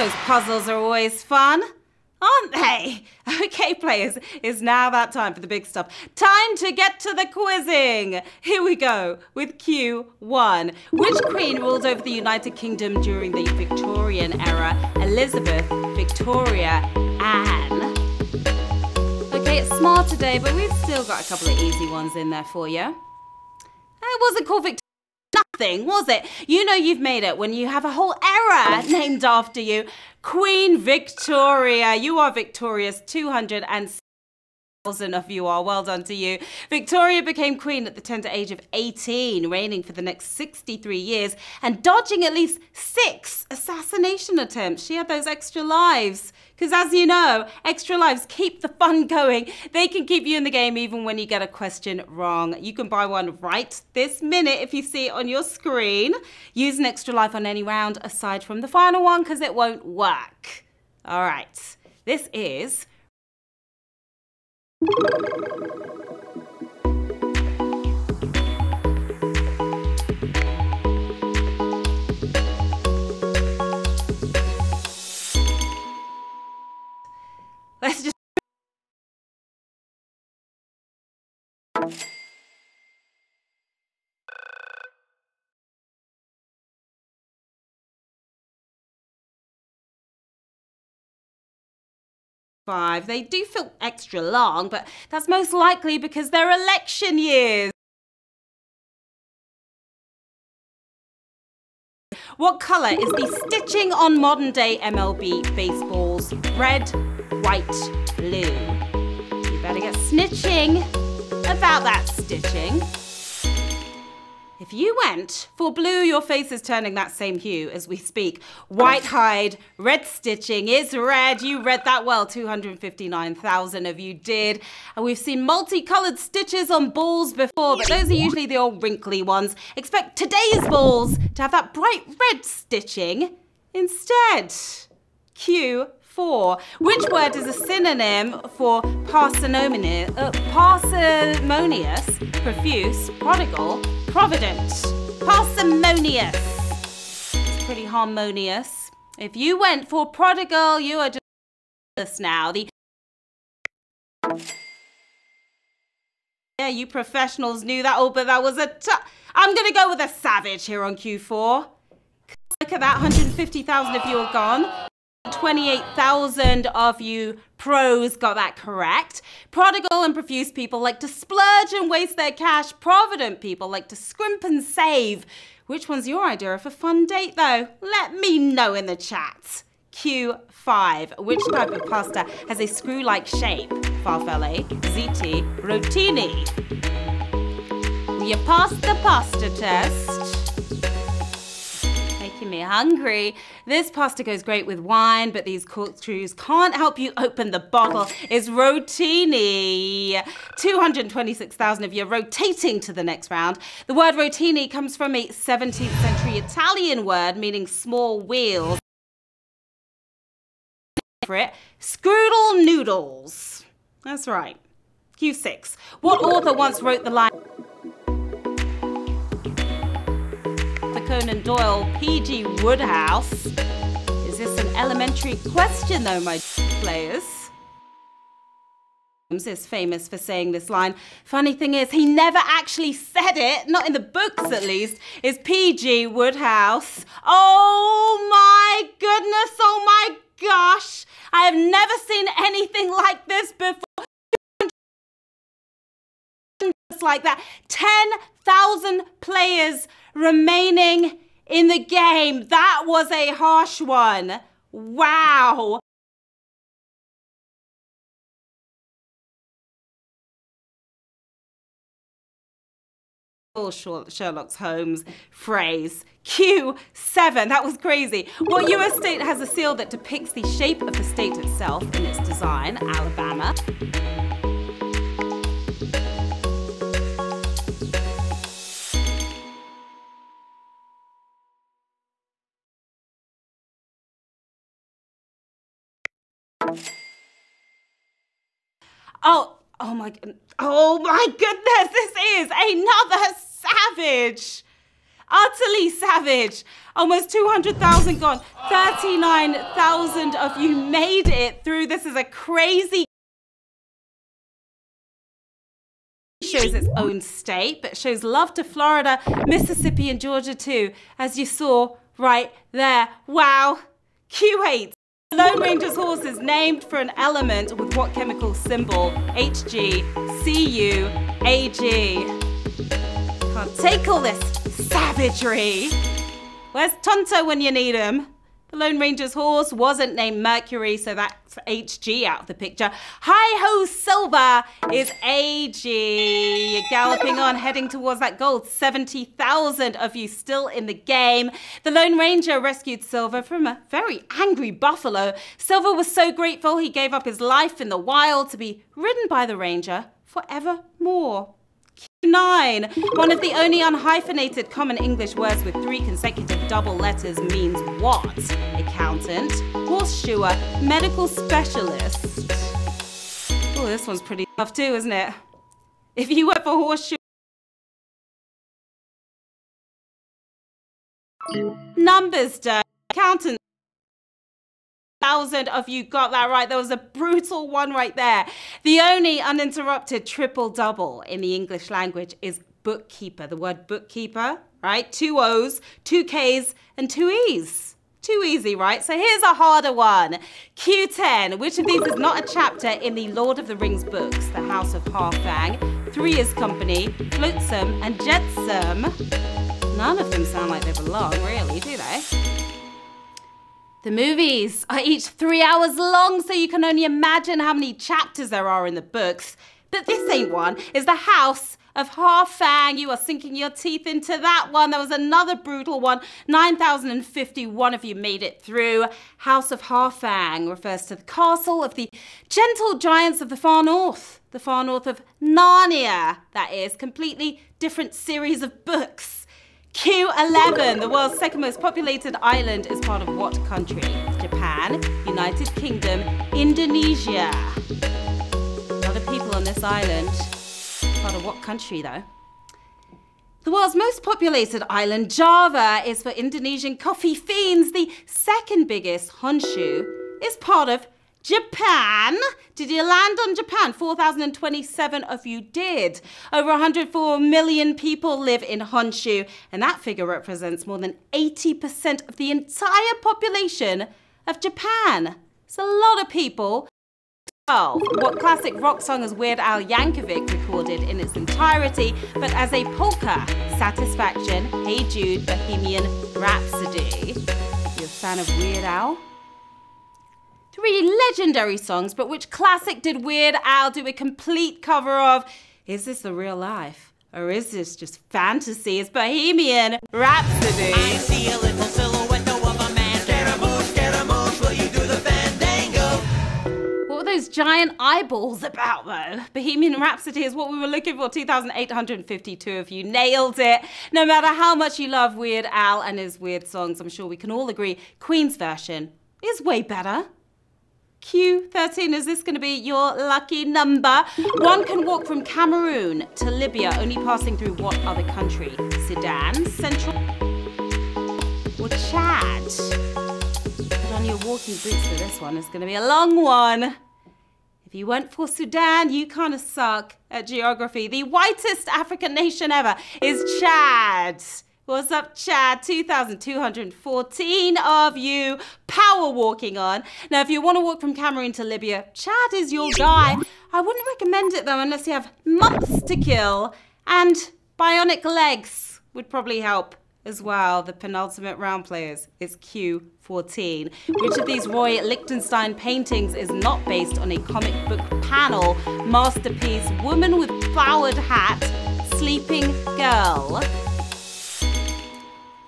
Those puzzles are always fun, aren't they? Okay, players, it's now that time for the big stuff. Time to get to the quizzing. Here we go with Q1. Which queen ruled over the United Kingdom during the Victorian era? Elizabeth, Victoria, Anne. Okay, it's smart today, but we've still got a couple of easy ones in there for you. It wasn't called Victoria. Nothing, was it? You know you've made it when you have a whole era named after you. Queen Victoria. You are victorious. 206,000 of you are. Well done to you. Victoria became queen at the tender age of 18, reigning for the next 63 years and dodging at least 6 assassination attempts. She had those extra lives. Because as you know, extra lives keep the fun going. They can keep you in the game even when you get a question wrong. You can buy one right this minute if you see it on your screen. Use an extra life on any round aside from the final one because it won't work. All right, this is... Let's just... Five. They do feel extra long, but that's most likely because they're election years. What colour is the stitching on modern day MLB baseballs? Red, white, blue. You better get snitching about that stitching. If you went for blue, your face is turning that same hue as we speak. White hide, red stitching is red. You read that well. 259,000 of you did. And we've seen multicoloured stitches on balls before, but those are usually the old wrinkly ones. Expect today's balls to have that bright red stitching instead. Q4. Which word is a synonym for parsimonious, profuse, prodigal, provident? Parsimonious. It's pretty harmonious. If you went for prodigal, you are just now. Yeah, you professionals knew that all, but that was I'm going to go with a savage here on Q4. Look at that, 150,000 of you are gone. 28,000 of you pros got that correct. Prodigal and profuse people like to splurge and waste their cash. Provident people like to scrimp and save. Which one's your idea of a fun date though? Let me know in the chat. Q5. Which type of pasta has a screw-like shape? Farfalle, ziti, rotini. You passed the pasta test. Making me hungry. This pasta goes great with wine, but these corkscrews can't help you open the bottle. It's rotini. 226,000 of you are rotating to the next round. The word rotini comes from a 17th century Italian word meaning small wheels. For it, scroodle noodles. That's right. Q6. What author once wrote the line Conan Doyle, P.G. Wodehouse? Is this an elementary question though, my players? Is famous for saying this line. Funny thing is, he never actually said it, not in the books at least, is P.G. Wodehouse. Oh my goodness, oh my gosh. I have never seen anything like this before. Like that. 10,000 players remaining in the game. That was a harsh one. Wow. Sherlock Holmes phrase. Q7. That was crazy. What US state has a seal that depicts the shape of the state itself in its design? Alabama. Oh my goodness, this is another savage. Utterly savage. Almost 200,000 gone. 39,000 of you made it through. This is a crazy. Shows its own state, but shows love to Florida, Mississippi, and Georgia too, as you saw right there. Wow. Q8. The Lone Ranger's horse is named for an element with what chemical symbol? HgCuAg. Can't take all this savagery. Where's Tonto when you need him? The Lone Ranger's horse wasn't named Mercury, so that's Hg out of the picture. Hi-ho Silver is Ag. Galloping on, heading towards that gold. 70,000 of you still in the game. The Lone Ranger rescued Silver from a very angry buffalo. Silver was so grateful he gave up his life in the wild to be ridden by the Ranger forevermore. Q9. One of the only unhyphenated common English words with 3 consecutive double letters means what? Accountant, horseshoer, medical specialist. Oh, this one's pretty tough too, isn't it? If you went for horseshoe. Numbers, accountant. 1,000 of you got that right. There was a brutal one right there. The only uninterrupted triple-double in the English language is bookkeeper. The word bookkeeper, right? 2 O's, 2 K's, and 2 E's. Too easy, right? So here's a harder one. Q10. Which of these is not a chapter in the Lord of the Rings books? The House of Harfang, Three is Company, Flotsam, and Jetsam. None of them sound like they belong, really, do they? The movies are each 3 hours long, so you can only imagine how many chapters there are in the books. But this ain't one. It's the House of Harfang. You are sinking your teeth into that one. There was another brutal one. 9,051 of you made it through. House of Harfang refers to the castle of the gentle giants of the far north. The far north of Narnia, that is. Completely different series of books. Q11, the world's second most populated island, is part of what country? Japan, United Kingdom, Indonesia. A lot of people on this island. Part of what country though? The world's most populated island, Java, is for Indonesian coffee fiends. The second biggest, Honshu, is part of Japan. Did you land on Japan? 4,027 of you did. Over 104 million people live in Honshu, and that figure represents more than 80% of the entire population of Japan. It's a lot of people. 12. What classic rock song has Weird Al Yankovic recorded in its entirety, but as a polka? Satisfaction, Hey Jude, Bohemian Rhapsody. You a fan of Weird Al? 3 legendary songs, but which classic did Weird Al do a complete cover of? Is this the real life? Or is this just fantasy? It's Bohemian Rhapsody. I see a little silhouette of a man. Scaramouche, will you do the fandango? What were those giant eyeballs about, though? Bohemian Rhapsody is what we were looking for. 2,852 of you nailed it. No matter how much you love Weird Al and his weird songs, I'm sure we can all agree Queen's version is way better. Q13, is this going to be your lucky number? One can walk from Cameroon to Libya, only passing through what other country? Sudan, Central, or Chad? Put on your walking boots for this one. It's going to be a long one. If you went for Sudan, you kind of suck at geography. The whitest African nation ever is Chad. What's up, Chad? 2,214 of you power walking on. Now, if you want to walk from Cameroon to Libya, Chad is your guy. I wouldn't recommend it, though, unless you have months to kill. And bionic legs would probably help as well. The penultimate round players is Q14. Which of these Roy Lichtenstein paintings is not based on a comic book panel masterpiece? Woman with flowered hat, sleeping girl.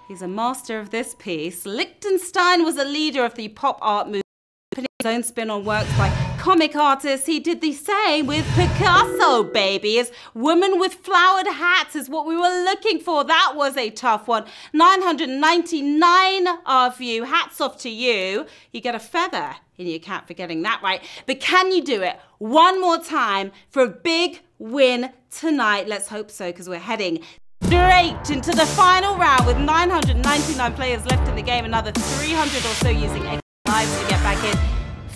He's a master of this piece. Lichtenstein was a leader of the pop art movement, putting his own spin on works by comic artists. He did the same with Picasso, baby. His woman with flowered hats is what we were looking for. That was a tough one. 999 of you. Hats off to you. You get a feather in your cap for getting that right. But can you do it one more time for a big win tonight? Let's hope so, because we're heading straight into the final round with 999 players left in the game. Another 300 or so using extra lives to get back in.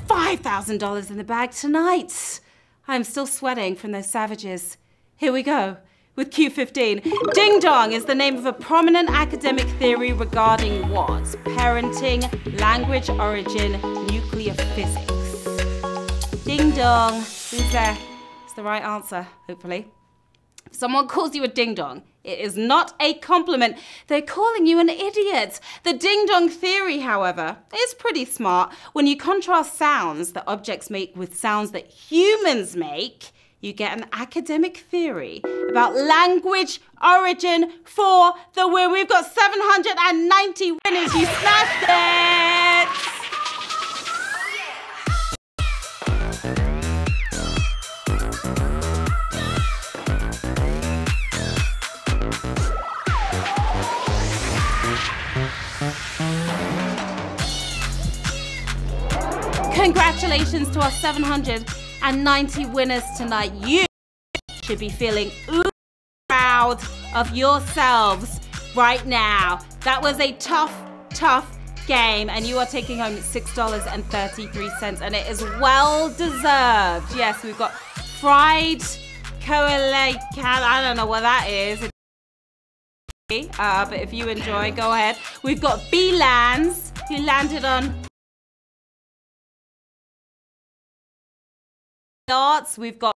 $5,000 in the bag tonight. I'm still sweating from those savages. Here we go with Q15. Ding dong is the name of a prominent academic theory regarding what? Parenting, language origin, nuclear physics. Ding dong. Who's there? It's the right answer, hopefully. If someone calls you a ding dong, it is not a compliment. They're calling you an idiot. The ding dong theory, however, is pretty smart. When you contrast sounds that objects make with sounds that humans make, you get an academic theory about language origin for the win. We've got 790 winners. You smashed it! Congratulations to our 790 winners tonight. You should be feeling proud of yourselves right now. That was a tough game, and you are taking home $6.33, and it is well deserved. Yes, we've got fried coelacanth. I don't know what that is. But if you enjoy, go ahead. We've got B-Lands, who landed on darts. We've got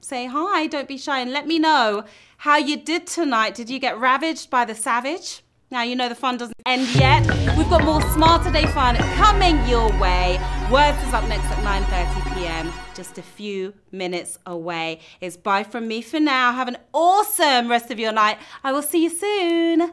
say hi, don't be shy, and let me know how you did tonight. Did you get ravaged by the savage? Now you know the fun doesn't end yet. We've got more Smarter Day fun coming your way. Words is up next at 9:30 p.m. Just a few minutes away. It's bye from me for now. Have an awesome rest of your night. I will see you soon.